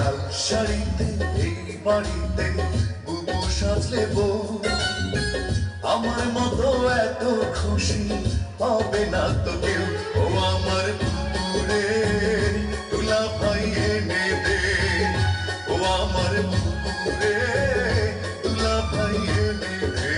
লাল শাড়িতে এই বাড়িতে বুবু সাজলে বউ, আমার মতো এত খুশি হবে না তো কেউ। ও আমার বুবুরে দুলা ভাই এনে দে, ও আমার বুবুরে দুলা ভাই এনে দে।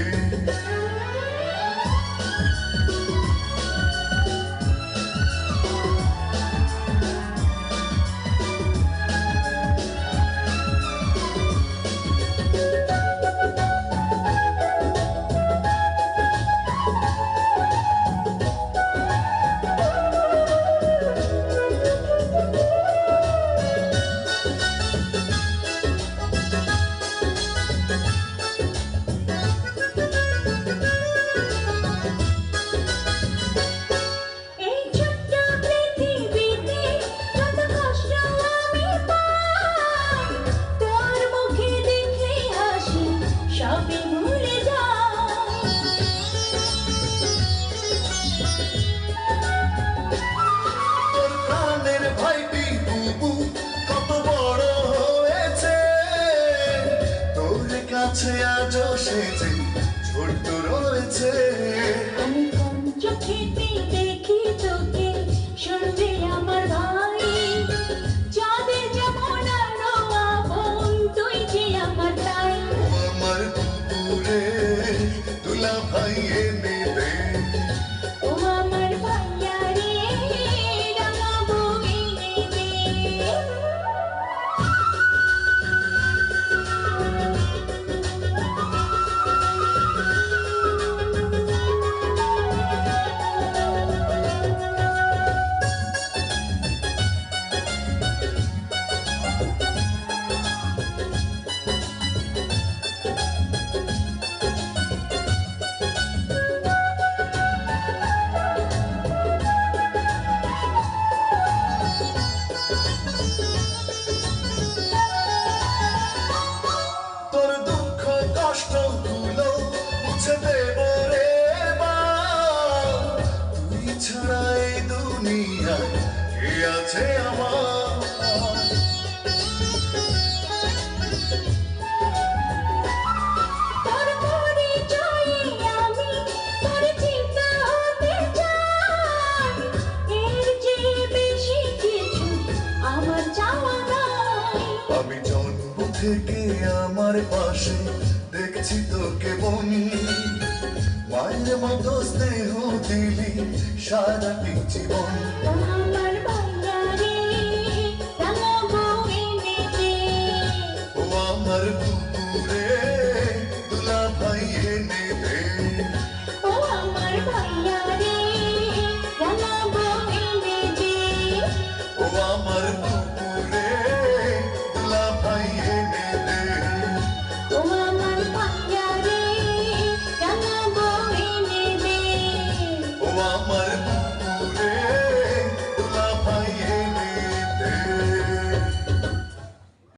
কাছে আজও সেজে ছোট্ট রয়েছে, আমি কোন চোখেতে দেখি তোকে শুনবে আমার ভাই, যাদের যেমন আরো আপন তুই যে আমার তাই। ও আমার বুবুরে দুলা ভাই এনে দে, ও আমার ভাইয়া রে রাঙা বউ এনে দে। কষ্ট গুলো মুছে দেব রে মা, তুই ছাড়া এই দুনিয়ায় কে আছে আমার। তোর পরিচয়ে আমি তোর চিন্তা হতে চাই, এর চেয়ে বেশি কিছু আমার চাওয়া নাই। আমি জন্ম থেকে আমার পাশে দেখছি তোকে বনি, মায়ের মতো স্নেহ দিলি সারাটি জীবন। আমার